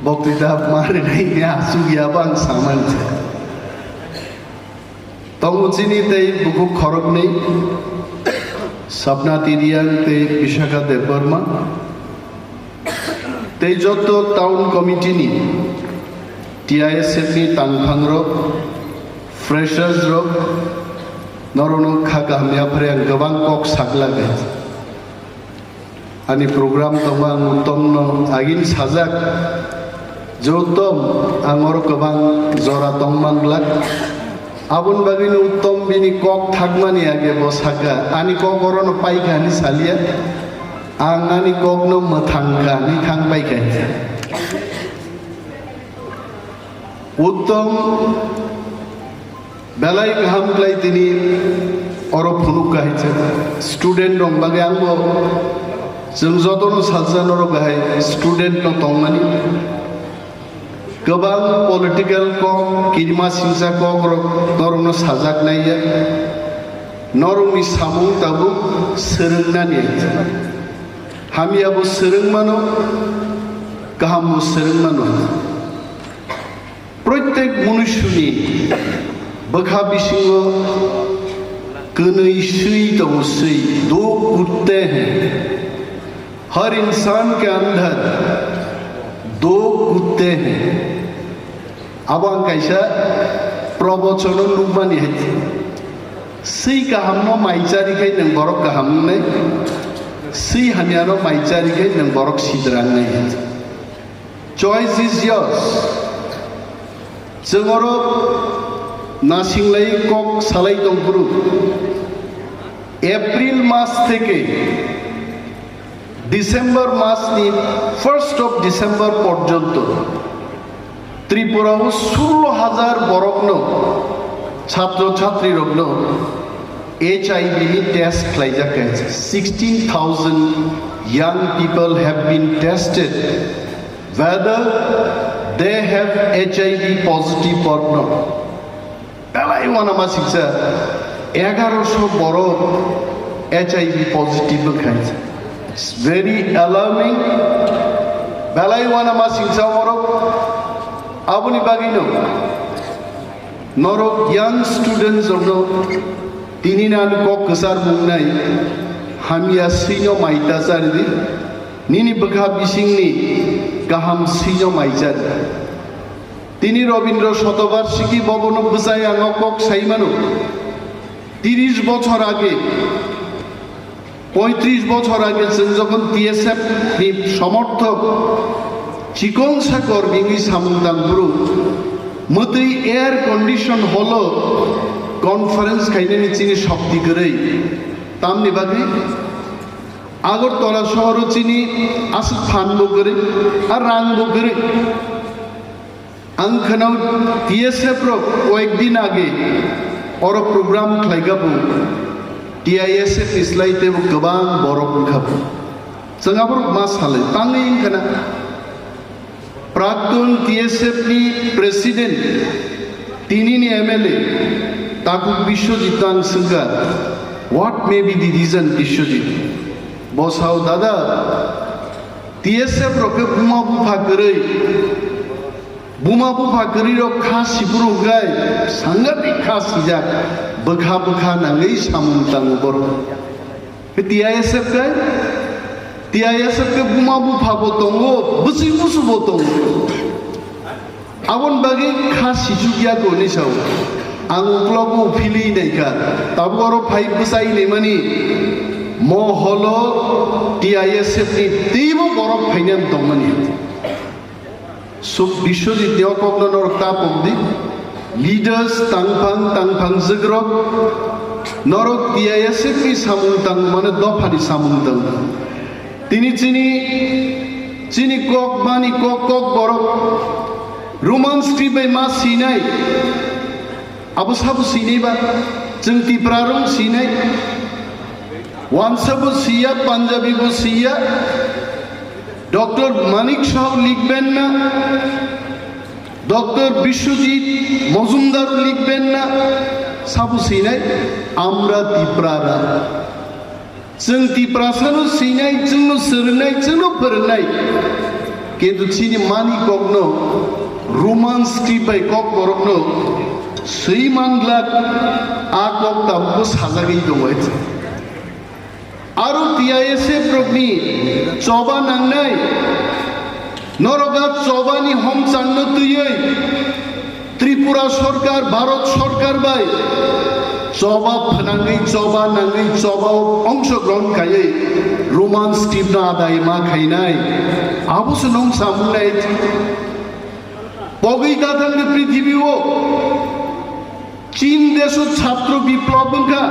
बक्तृता मारिनायनि आसु गैयाबा आं सामानसै तमुचिनि तै बुकु खरगनै सपना तिरियां तै विशाखा देवबर्मा तै जत टाउन कमिटिनि TISF नि तांफांरक फ्रेशर्स रक नरनो खागामियाफोरा गोबां कक सागलागै आंनि प्रग्राम दङ आं उत्तमनो आगिन साजाक जौतम आंर गोबां जरा दंमांलाक आबुन बागिनो उत्तम बिनि कक थागमानि आगे बसागा आंनि कक अरनो पाइखानि सालिया आं आंनि ककनो मोथांगानि थांबायखाय उत्तम बेलाय गाहामलाय दिनै अर फुनुक गाहायचे स्टुडेन्ट दं बागे आंबो जों जतनो सातजनर गाहाय स्टुडेन्ट न दंमानि गोबां पलिटिकल कक किरमा सिंसा कक नरनो साजाक नाया नरंनि सामुं ताबु सोलोंनानै हामियाबो सोलोंमानो गाहामबो सोलोंमानो प्रत्येक मनुष्यनि बखा बिसिङो कनैसै दंसै दो कुत्ते हैं हर इंसान के अंदर दो कुत्ते हैं अब आं कैसा प्रवचन नुबानि है सै गाहामनो माइचारिखाय नों बरक गाहामनै सै हानियानो माइचारिखाय नों बरक सिद्रांनै चॉइस इज योर्स जोंर नासिंलाय कक सालाय दंगुरु एप्रिल मास थेके डिसेम्बर मासनि 1st of डिसेम्बर पर्यन्त त्रिपुराव 16,000 बरकनो छात्र छात्री रगनो HIV नि test खालायजाखै 16,000 young people have been tested whether they have HIV positive or not. Belai wana masiksa 1100 borok HIV positive khaise. It's very alarming. Belai wana masiksa borok abuni bagino norok young students ogno tininan kok kesar mungnai hamia sino maita sardi nini bakha bisingni गाहाम सिजो Mizar तिनी रवीन्द्र शतबार्षिकी भवन बुझाय आङो कक साइमानो 30 বছর आगे 35 বছর आगे जों যখন TSF नि समर्थक चिकंसा कर्मिनि सामुंदांब्रु मदै एयार कंडिशन हलो कन्फारेंस खायनानि चिनि शक्ति गरै तामनि बागै আগরতলা শহর চিনি আসল ফান বগরে আর রাং বগরে আংখানাও TSF র কয়েকদিন আগে অর প্রোগ্রাম খাইগাবো TISF ইসলাইতে গোবাং বরক খাবো जोंहाबो मा साले तांनि इंखाना प्राक्तन TSF नि प्रेसिडेंट तिनिनि MLA ताकु बिश्वजित आं सोंगा what may be the reason Biswajit बसाव दादा TSF रके बुमा बुफा करै रक खासिपुरु गाय सांगाति खासिजा बखा बखा नाङै सामुं तांगो बर TISF के बुमा बुफा बतंगो बुसि बुसु बतंगो आवन बागै खासिजु गया गनि साव आं क्लबो फिलि नायका ताबरो फाइ बुसाइ नेमानि महलो TISF नि तेबो बरफ फाइनाम दंमनि सब बिश्वजित देवकग्नर तापबदि लीडर्स तांफां जग्रब नरक TISF नि सामुं तां माने दफानि सामुं तां तिनि चिनि कक मानि कक बरफ रोमांस क्रिबै मा सिनाय आबो साबु सिनायबा जों तिप्रारं सिनाय वानसाबो सिया पांजाबीबो सिया डॉक्टर मानिक शाह लिखबेन ना डॉक्टर विश्वजीत मजुमदार लिखबेन ना साबु सिनाय आमरा तिप्रारा जों तिप्रासानो सिनाय जोंनो सोरनाय जोंनो फोरोंनाय কিন্তু চিনি মানি কখনো রোমান্স টিপাই কক বরকনো সেই মানলাক আ কক তামকো সাজাগেই দংছে আরো টিআইএসএ প্রগ্নি চবা নাংনাই নরগা চবানি হম চান্ন তুই ত্রিপুরা সরকার ভারত সরকার বাই চবা ফনাঙ্গই চবা নাঙ্গই চবাও অংশগ্রহণ খাইয়ে রোমান্স টিম না আদায় মা খাইনাই আবুসে নং সামুনাই পগই দাথাঙ্গে পৃথিবীও চীন দেশ ছাত্র বিপ্লব খা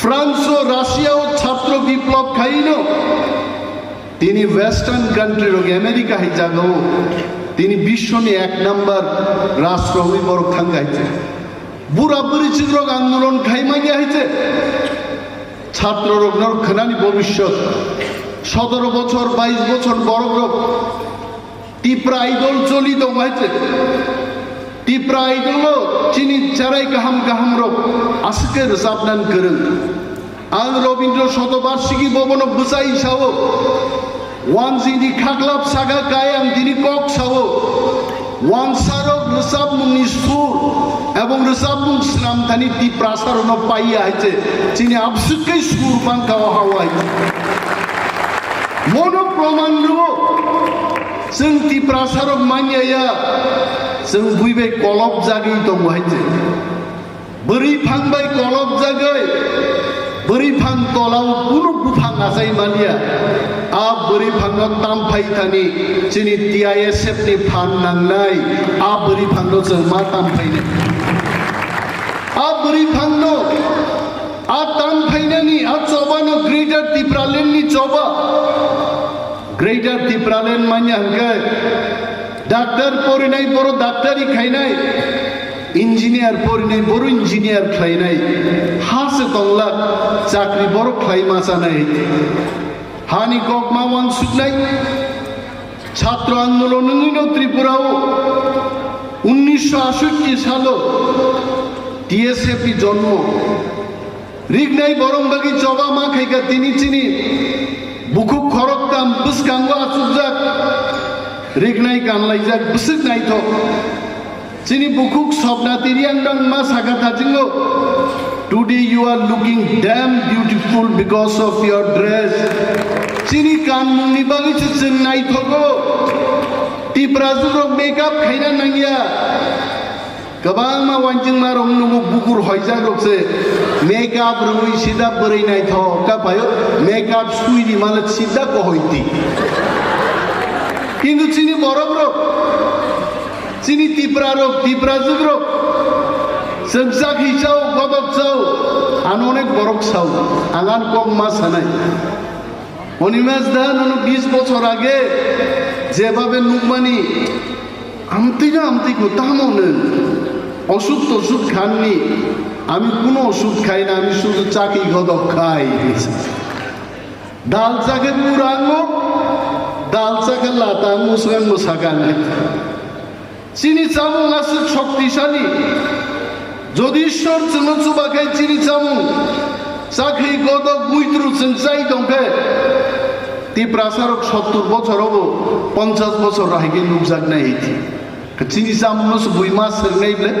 ফ্রান্স ও রাশিয়াও ছাত্র বিপ্লব খাইনো তিনি ওয়েস্টার্ন কান্ট্রির আমেরিকা হি জাগাও তিনি বিশ্বনি 1 নম্বর রাষ্ট্র বড় থাঙ্গাইছে বুড়া বুড়ি চিত্রক আন্দোলন খাইমা গিয়া হয়েছে ছাত্র রোগনর খানানি ভবিষ্যৎ 17 বছর 22 বছর বড় রোগ টিপ্রা আইডল চলি দমাইছে টিপ্রা আইডল চিনি চারাই গাহাম গাহাম রোগ আজকে রসাবনান করেন আং রবীন্দ্র শতবার্ষিকী ভবন বুসাই সাও ওয়ান জিনি খাগলাপ সাগা কায়াম দিনি কক সাও ওয়ান সারক রসাব মুনি সুর এবং রসাব মুং শ্রাম থানি টি প্রাসারণ পাইয়া আছে চিনি আবসুকই সুর পাঙ্কা হাওয়াই মনো প্রমাণ রো जों টি প্রাসারক মানিয়া जों বুইবে কলব জাগি দং হাইছে বরি ফাংবাই কলব জাগাই বরি ফাং তলাও কোনো বুফাং আসাই মানিয়া আ বরি ফাং তাম ফাইতানি চিনি টিআইএসএফ नि ফান নাংনাই আ বরি ফাং जों मा ताम फाइने आ बरी फां आ ताम फाइनानि आ चबानो ग्रेटर टिप्रालेन नि चबा ग्रेटर टिप्रालेन मानिया हंगे डाक्टर परिनाय बरो डाक्टरी खाइनाय इंजिनियर परिनाय बरो इंजिनियर खाइनाय हासे तंगला चाकरी बरो खाइमा जानाय हानि गकमा वान सुनाय छात्र आंदोलन निनो त्रिपुराओ 1968 সালে টিএসএপি জন্ম রিগনাই বরংবাগি চবা মা খাইকা তিনি চিনি বুকু খরকতাম বুসকাঙ্গো আচুকজাক রিগনাই কানলাইজাক বুসুক নাইথ চিনি বুকুক সবনা তিরিয়াংডং মা সাগা থাজিঙ্গো today you are looking damn beautiful because of your dress চিনি কানমুংনি বাগি চিন নাইথগো টিপ্রাজুরক मेकअप खाइना नांगिया गोबां मा वानजिं मा रं नुगु बुकुर हयजा रकसे मेकअप रुई सिदा बोरै नायथ का पायो मेकअप सुइनि माले सिदा को हयति किन्तु चिनि बरफ रक चिनि टिप्राजुग रक जोंजाक हिसाव गदक जाव आन अनेक बरफ साव आगान कम मा सानाय অনিমেষ দা 20 বছর আগে যেভাবে নুকমানি আমতি কোথামনে ওষুধ টষুধ খাননি আমি কোনো ওষুধ খাই না আমি শুধু চাকি গদক খাই ডাল চাকে পুরাঙ্গো ডাল চাকে লাতাং মুসগাং মুসাগানে চিনি চামুং আছে শক্তিশালী যদি ঈশ্বর চুবাখাই চিনি চামুং চাকরি গদক বুইত্রু চাই দংখে ती प्रासारक 70 বছর হবো 50 বছর রাহিগে নুকজাক নাই হিতি চিনি সামনস বুইমা सरनायब्ले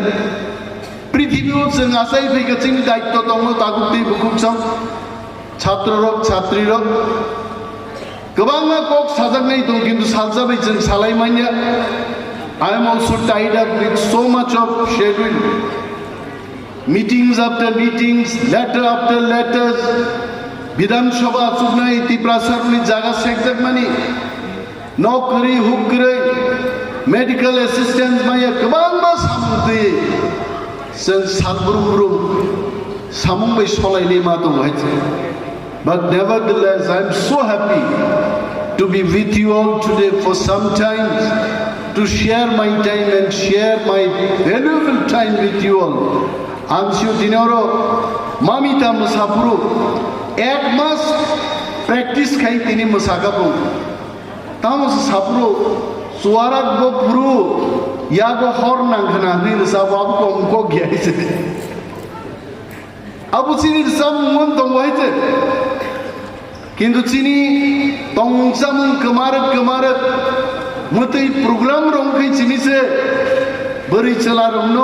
পৃথিবীও जों आसाय फैगा चिनि दायित्व दङ तागुति बुकुकसं छात्ररक छात्रीरक गोबाङा कक साजाकनाय दं किन्तु सालजाबाय जों सालायमानिया I am also tied up with so much of schedule meetings after meetings letter after letters विधानसभा चुनाव टिप्रासारनि जागा सेकजाक मानि नौकरी हुकरै मेडिकल असिस्टेंट माया गोबां मा सामुंदै जों सालब्रुम सामुं बै सलायनाय मा दं हायसे but nevertheless I am so happy to be with you all today for some time to share my time and share my valuable time with you all आंसियो दिनरो Mamita मुसाफुरु एक मास प्रैक्टिस खाई तिनी मसागाबो तामस साफुरु सुवाराक बो पुरु यागो हर नांगना नि साबाब को उनको गयाइसे अब चिनि सब मन दंवाइसे কিন্তু চিনি তংসামুং কমার মতই প্রোগ্রাম রংখै চিনিছে বরি চেলারন্ন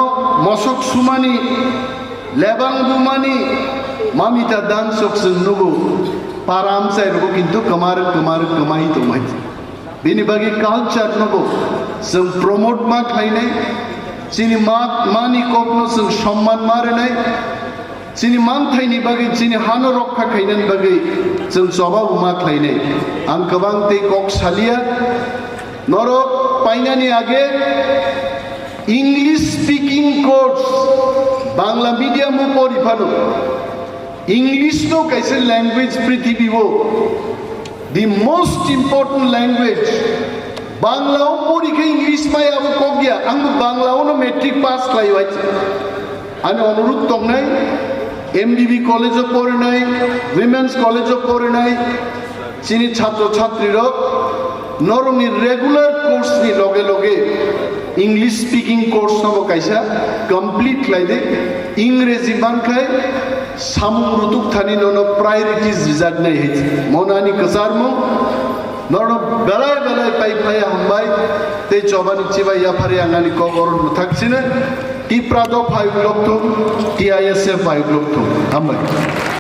মশক সুমানি লেবাং বুমানি মামিতা দান সকসং নগো পারাম চাইরগो কিন্তু কমার কমাই দमाय बेनि बागै कालचार नगो जों प्रमोट मा खालायनाय जोंनि मानि कपनो जों सम्मान मारिनाय जोंनि मानथायनि बागै जोंनि हानो रक्षा खालायनायनि बागै जों जबाब मा खालायनाय आं गोबां दै कक सालिया नरक पाइनानि आगे English speaking course Bangla medium पढ़िफानो इंग्लिश नो कैसे लैंग्वेज पृथ्वी वो the most important language बांग्लाओ पढ़िखे इंग्लिश माय अब कगिया आं बांग्लाओ नो मेट्रिक पास खालायबाय आंनि अनुरोध दंनाय एमबीबी कलेज पढ़नाय विमेन्स कलेज पढ़नाय जोंनि छात्र छात्रीरक नरमनि रेगुलर कोर्स नि लगे लगे इंग्लिश स्पीकिंग कोर्स नबो कैसा कंप्लीट खालायदे इंग्रेजी बानखाय सामुं रुतुक थानी नोनो प्रायोरिटीज रिजार्ट नहीं है मोनानी कसार मो नोनो बेलाय पाई हमबाय ते जबानी चिबा याफारी आंगानी कबर नुथाक्सिने टी प्रादो फाइव लोग तुम टी आईएसएफ फाइव लोग तुम हमबाय